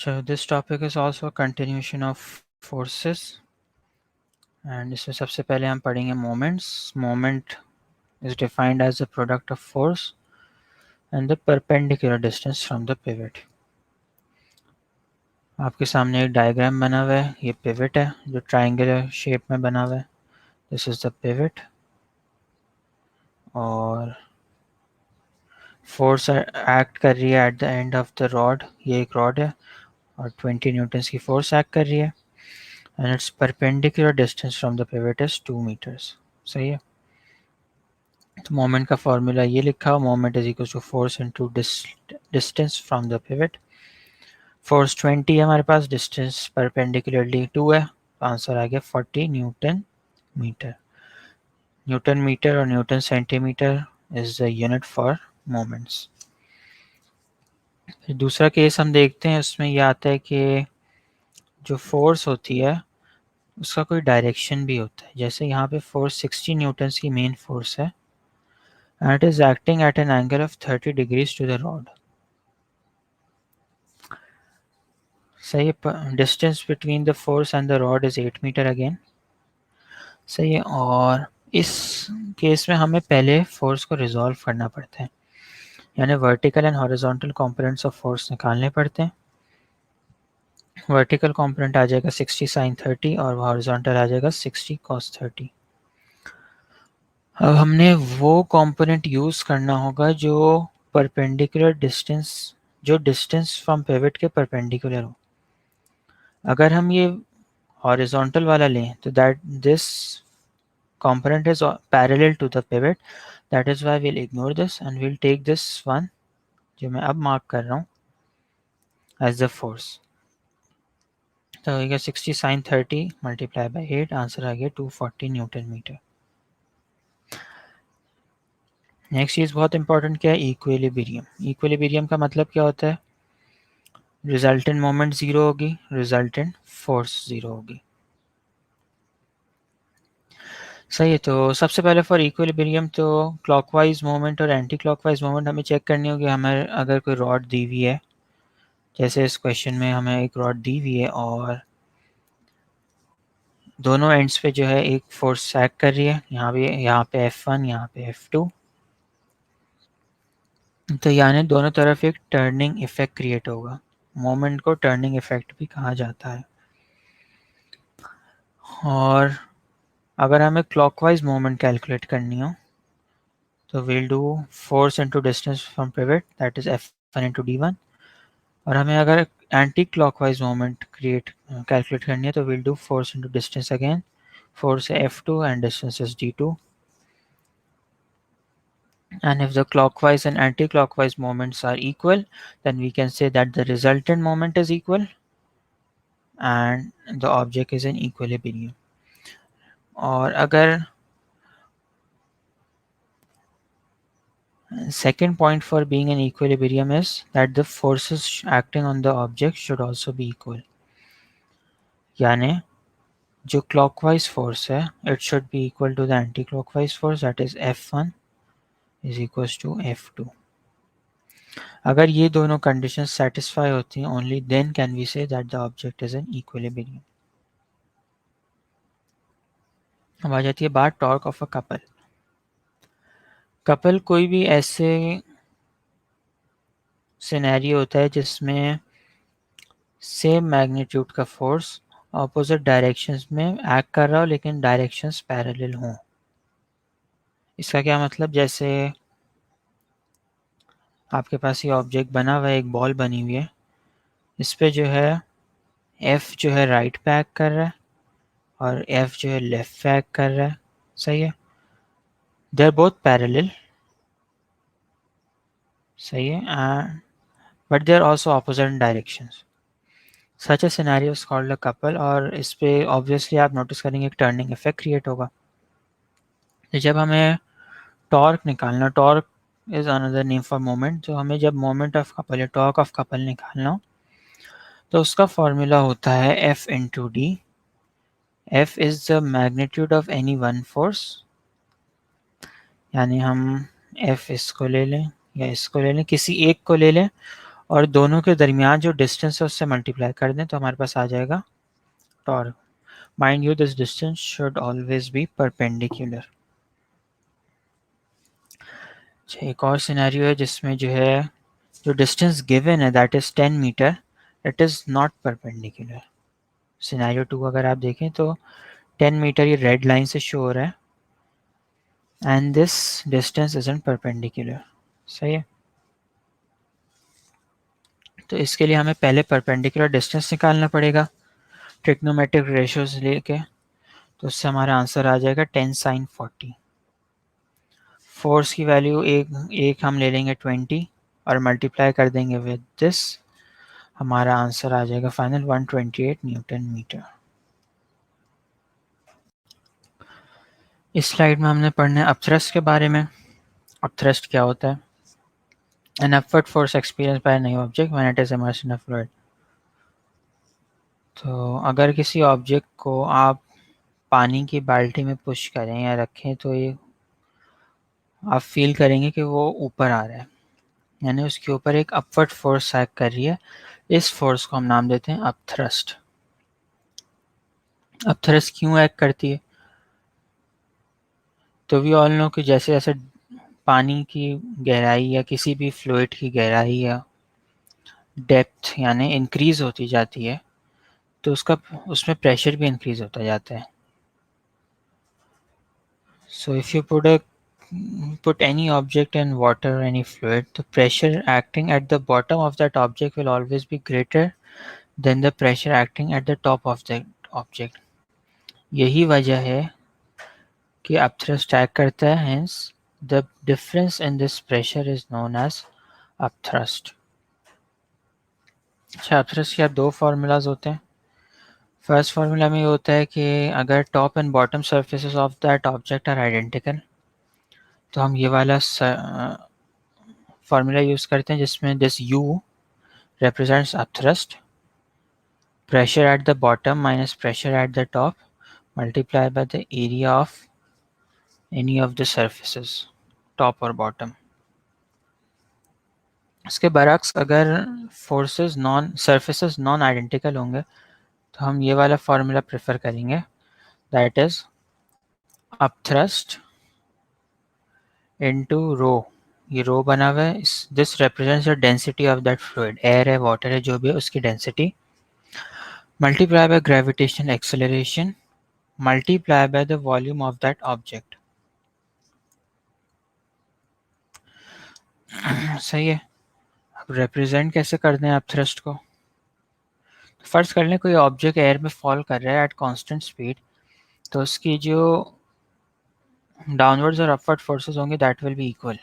So this topic is also a continuation of forces and इसमें सबसे पहले हम पढ़ेंगे moments. Moment is defined as the product of force and the perpendicular distance from the pivot. आपके सामने एक diagram बना हुआ है, ये पिवट है जो ट्राइंगुलर शेप में बना हुआ है. दिस इज द पिवट और फोर्स एक्ट कर रही है at the end of the rod. ये एक रॉड है और 20 न्यूटन्स की फोर्स एक्ट कर रही है and its perpendicular distance from the pivot is 2 meters. सही है. तो मोमेंट का फॉर्मूला ये लिखा हो, moment is equal to force into distance from the pivot. Force 20 है हमारे पास, डिस्टेंस परपेंडिकुलरली 2 है, तो आंसर आ गया 40 न्यूटन मीटर. न्यूटन मीटर और Newton centimetre is the unit for moments. फिर दूसरा केस हम देखते हैं, उसमें यह आता है कि जो फोर्स होती है उसका कोई डायरेक्शन भी होता है. जैसे यहाँ पे फोर्स 60 न्यूटन्स की मेन फोर्स है and it is acting at an angle of 30 degrees to the rod. सही है. distance between the force and the rod is 8 meter again. सही है. और इस केस में हमें पहले फोर्स को रिजॉल्व करना पड़ता है, यानी vertical and horizontal components of force निकालने पड़ते हैं. वर्टिकल कंपोनेंट आ जाएगा 60 sin 30 और हॉरिजॉन्टल आ जाएगा 60 cos 30. अब हमने वो कंपोनेंट यूज करना होगा जो परपेंडिकुलर डिस्टेंस, जो डिस्टेंस फ्रॉम पिवट के परपेंडिकुलर हो. अगर हम ये हॉरिजॉन्टल वाला लें तो that this component is parallel to the pivot, that is why we'll ignore this and we'll take this one जो मैं अब मार्क कर रहा हूँ as the force. तो ये 60 sin 30 multiply by 8, आंसर आ गया 240 न्यूटन मीटर. नेक्स्ट चीज बहुत इंपॉर्टेंट क्या है, इक्विलिब्रियम. इक्विलिब्रियम का मतलब क्या होता है, रिजल्टेंट मोमेंट जीरो होगी, रिजल्टेंट फोर्स जीरो होगी. सही है. तो सबसे पहले फॉर इक्विलिब्रियम तो क्लॉकवाइज मोमेंट और एंटी क्लॉकवाइज मोमेंट हमें चेक करनी होगी. हमें अगर कोई रॉड दी हुई है, जैसे इस क्वेश्चन में हमें एक रॉड दी हुई है और दोनों एंड्स पे जो है एक फोर्स एक्ट कर रही है, यहाँ पे F1, यहाँ पे F2. तो यानी दोनों तरफ एक टर्निंग इफेक्ट क्रिएट होगा. मोमेंट को टर्निंग इफेक्ट भी कहा जाता है. और अगर हमें क्लॉकवाइज मोमेंट कैलकुलेट करनी हो तो we'll do force into distance from pivot, that is F1 into D1. और हमें अगर एंटी क्लॉकवाइज मोमेंट कैलकुलेट करनी है तो we'll do force into distance again. Force है F2 and distance is D2. And if the clockwise and anti-clockwise moments are equal, then we can say that the resultant moment is equal and the object is in equilibrium. और अगर second point for being in equilibrium is that the forces acting on the object should also be equal. यानी जो clockwise force है, it should be equal to the anti-clockwise force, that is F1 is equals to F2. अगर ये दोनों conditions satisfy होती हैं, only then can we say that the object is in equilibrium. अब आ जाती है बात torque of a couple. Couple कोई भी ऐसे सिनेरियो होता है जिसमें सेम मैग्नीट्यूड का फोर्स ऑपोजिट डायरेक्शंस में एक्ट कर रहा हो लेकिन डायरेक्शंस पैरेलल हों. इसका क्या मतलब, जैसे आपके पास ये ऑब्जेक्ट बना हुआ है, एक बॉल बनी हुई है, इस पे जो है F जो है राइट पे एक्ट कर रहा है और F जो है लेफ्ट पे एक्ट कर रहा है. सही है. They are both parallel. सही है. But they are also opposite in directions. Such a scenario is called a couple. और इस पे ऑब्वियसली आप नोटिस करेंगे एक टर्निंग इफेक्ट क्रिएट होगा. तो जब हमें टॉर्क निकालना, torque is another name for moment, तो हमें जब मोमेंट ऑफ कपल या टॉर्क ऑफ कपल निकालना हो तो उसका फॉर्मूला होता है F into D. F is the magnitude of any one force, यानी हम F इसको ले लें या इसको ले लें, किसी एक को ले लें और दोनों के दरमियान जो डिस्टेंस है उससे मल्टीप्लाई कर दें तो हमारे पास आ जाएगा torque. Mind you this distance should always be perpendicular. एक और सिनेरियो है जिसमें जो है जो डिस्टेंस गिवन है that is 10 metre, it is not perpendicular. Scenario 2 अगर आप देखें तो 10 मीटर ये रेड लाइन से शो हो रहा है and this distance isn't perpendicular. सही है। तो इसके लिए हमें पहले परपेंडिकुलर डिस्टेंस निकालना पड़ेगा ट्रिग्नोमेट्रिक रेशियोज लेके। तो उससे हमारा आंसर आ जाएगा 10 sin 40। फोर्स की वैल्यू एक हम ले लेंगे 20 और मल्टीप्लाई कर देंगे विद दिस, हमारा आंसर आ जाएगा फाइनल 128 न्यूटन मीटर। इस स्लाइड में हमने पढ़ना है अपथ्रस्ट के बारे में। अपथ्रस्ट क्या होता है? An upward force experience by new object when it is immersed in a fluid. तो अगर किसी ऑब्जेक्ट को आप पानी की बाल्टी में पुश करें या रखें तो ये आप फील करेंगे कि वो ऊपर आ रहा है, यानी उसके ऊपर एक अपवर्ड फोर्स एक्ट कर रही है। इस फोर्स को हम नाम देते हैं अपथ्रस्ट। अपथ्रस्ट क्यों एक्ट करती है? तो वी ऑल नो कि जैसे जैसे पानी की गहराई या किसी भी फ्लूइड की गहराई या डेप्थ यानी इंक्रीज होती जाती है तो उसका उसमें प्रेशर भी इंक्रीज होता जाता है। So if you put any object in water or any fluid, the pressure acting at the bottom of that object will always be greater than the pressure acting at the top of that object. यही वजह है कि upthrust act करता है, hence the difference in this pressure is known as upthrust. अच्छा, upthrust के अब दो फार्मूलाज होते हैं। फर्स्ट फार्मूला में ये होता है कि अगर top and bottom surfaces of that object are identical तो हम ये वाला फार्मूला यूज़ करते हैं जिसमें this U represents upthrust, pressure at the bottom minus pressure at the top multiplied by the area of any of the surfaces, top और bottom. इसके बरक्स अगर forces non surfaces non identical होंगे तो हम ये वाला फार्मूला प्रेफर करेंगे, that is upthrust into रो। ये रो बना हुआ है, this represents the density of that fluid, air है वाटर है जो भी है उसकी density, multiply by gravitational acceleration multiply by the volume of that object. सही है। अब रिप्रेजेंट कैसे करते हैं अपथ्रस्ट को? फर्स्ट कर लें कोई ऑब्जेक्ट एयर में फॉल कर रहा है एट कांस्टेंट स्पीड, तो उसकी जो डाउनवर्ड्स और अपवर्ड फोर्सेस होंगे दैट विल बी इक्वल।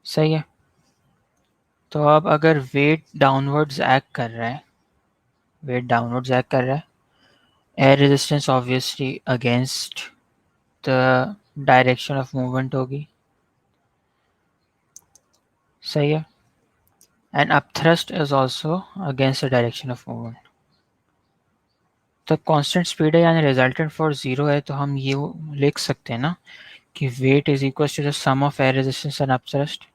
सही है। तो अब अगर वेट डाउनवर्ड्स एक्ट कर रहा है, वेट डाउनवर्ड्स एक्ट कर रहा है, air resistance obviously against the direction of movement होगी। सही है। And upthrust is also against the direction of movement. तो कांस्टेंट स्पीड है यानी रिजल्टेंट फोर्स जीरो है, तो हम ये लिख सकते हैं ना कि weight is equal to the sum of air resistance and upthrust.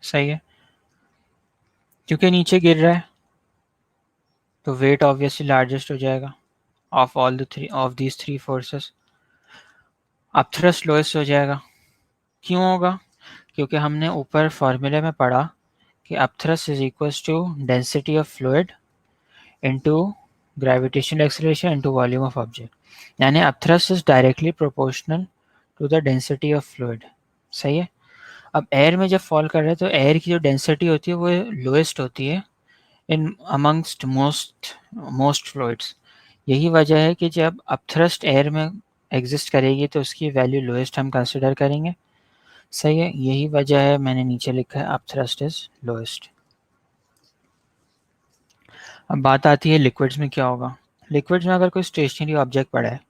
सही है। क्योंकि नीचे गिर रहा है तो वेट ऑब्वियसली लार्जेस्ट हो जाएगा of all the three of these three forces. Upthrust lowest हो जाएगा। क्यों होगा? क्योंकि हमने ऊपर फॉर्मूले में पढ़ा कि upthrust is equals to density of fluid into gravitational acceleration into volume of object, यानी upthrust is directly proportional to the density of fluid. सही है। अब एयर में जब फॉल कर रहे हैं तो एयर की जो डेंसिटी होती है वो लोएस्ट होती है इन अमंगस्ट मोस्ट फ्लूइड्स। यही वजह है कि जब अपथ्रस्ट एयर में एग्जिस्ट करेगी तो उसकी वैल्यू लोएस्ट हम कंसिडर करेंगे। सही है। यही वजह है मैंने नीचे लिखा है अपथ्रस्ट इज लोएस्ट। अब बात आती है लिक्विड्स में क्या होगा। लिक्विड्स में अगर कोई स्टेशनरी ऑब्जेक्ट पड़ा है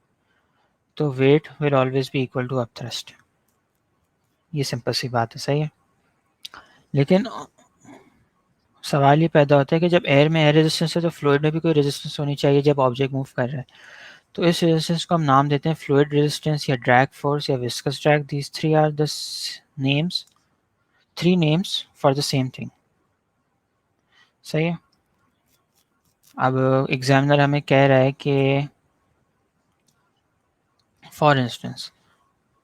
तो weight will always be equal to upthrust. ये सिंपल सी बात है। सही है। लेकिन सवाल ये पैदा होता है कि जब एयर में एयर रेजिस्टेंस है तो फ्लूइड में भी कोई रेजिस्टेंस होनी चाहिए जब ऑब्जेक्ट मूव कर रहा है। तो इस रेजिस्टेंस को हम नाम देते हैं फ्लूइड रेजिस्टेंस या ड्रैग फोर्स या viscous drag. These three are the names 3 names for the same thing. सही है। अब एग्जामिनर हमें कह रहा है कि for instance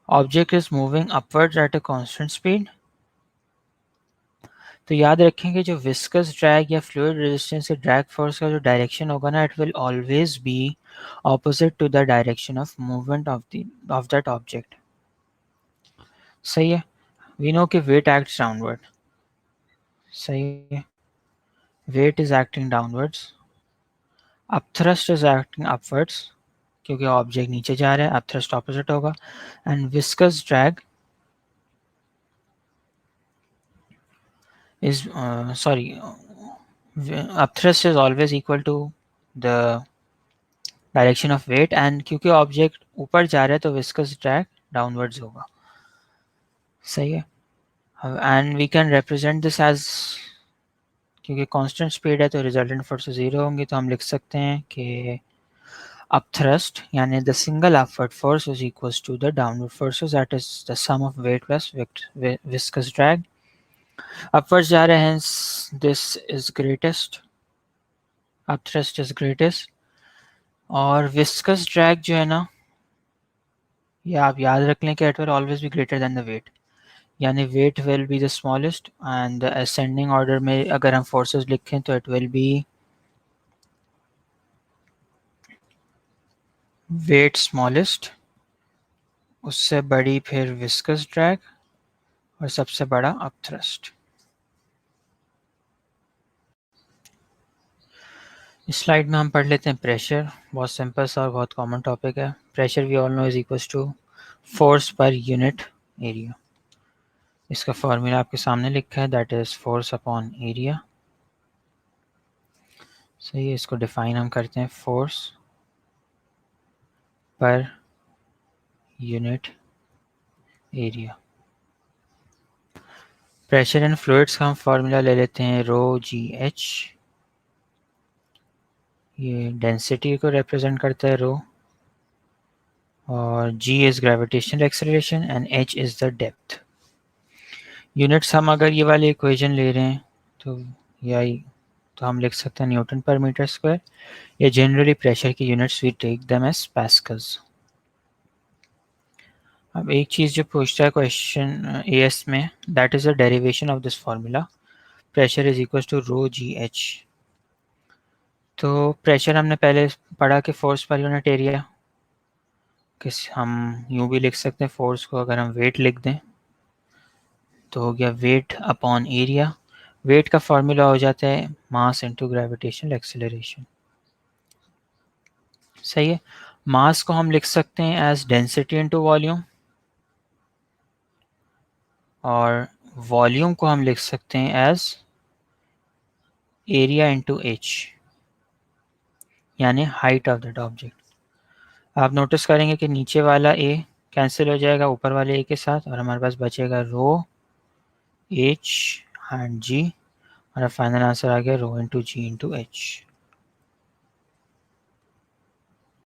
object is moving upwards at a constant speed. तो याद रखें कि जो विस्कस ड्रैग या फ्लूइड रेजिस्टेंस से ड्रैग फोर्स का जो डायरेक्शन होगा ना, it will always be opposite to the direction of movement of that object. सही है। वी नो कि वेट एक्ट्स डाउनवर्ड। सही है। Weight is acting downwards, upthrust is acting upwards क्योंकि ऑब्जेक्ट नीचे जा रहा है, अपथ्रस्ट ऑपोजिट होगा। And viscous drag is sorry upthrust is always equal to the direction of weight, and क्योंकि ऑब्जेक्ट ऊपर जा रहा है तो विस्कस ड्रैग डाउनवर्ड्स होगा। सही है। And we can represent this as, क्योंकि कांस्टेंट स्पीड है तो रिजल्टेंट फोर्स जीरो होंगी, तो हम लिख सकते हैं कि अपथ्रस्ट यानी the single upward force is equals to the downward forces, that is the sum of weight plus viscous drag. Upwards जा रहे हैं, this is greatest, upthrust is greatest, और विस्कस ड्रैग जो है ना, ये आप याद रख लें कि it will always be greater than the weight, यानी weight will be the smallest, and ascending order में अगर हम फोर्सेस लिखें तो it will be wait smallest, उससे बड़ी फिर विस्कस ड्रैग, और सबसे बड़ा अपथ्रस्ट। इस स्लाइड में हम पढ़ लेते हैं प्रेशर। बहुत सिंपल सा और बहुत कॉमन टॉपिक है। Pressure we all know is equals to force per unit area. इसका फॉर्मूला आपके सामने लिखा है, that is force upon area. सही है। इसको डिफाइन हम करते हैं force per unit area. Pressure and fluids का हम फॉर्मूला ले लेते हैं रो जी एच, ये डेंसिटी को रिप्रेजेंट करता है रो, और g is gravitational acceleration and h is the depth. Units हम अगर ये वाली इक्वेशन ले रहे हैं तो यही, तो हम लिख सकते हैं न्यूटन पर मीटर स्क्वायर, या जनरली प्रेशर की units we take them as pascals. अब एक चीज़ जो पूछता है क्वेश्चन एएस में, that is the derivation of this formula, pressure is equal to rho g h. तो प्रेशर हमने पहले पढ़ा कि फोर्स पर यूनिट एरिया, किस हम यूँ भी लिख सकते हैं, फोर्स को अगर हम वेट लिख दें तो हो गया वेट अपॉन एरिया। वेट का फॉर्मूला हो जाता है मास इनटू ग्रेविटेशनल एक्सेलरेशन। सही है। मास को हम लिख सकते हैं एज डेंसिटी इनटू वॉल्यूम, और वॉल्यूम को हम लिख सकते हैं एज एरिया इनटू एच, यानी हाइट ऑफ दैट ऑब्जेक्ट। आप नोटिस करेंगे कि नीचे वाला ए कैंसिल हो जाएगा ऊपर वाले ए के साथ, और हमारे पास बचेगा रो एच एंड जी, और फाइनल आंसर आ गया रो इंटू जी इंटू एच।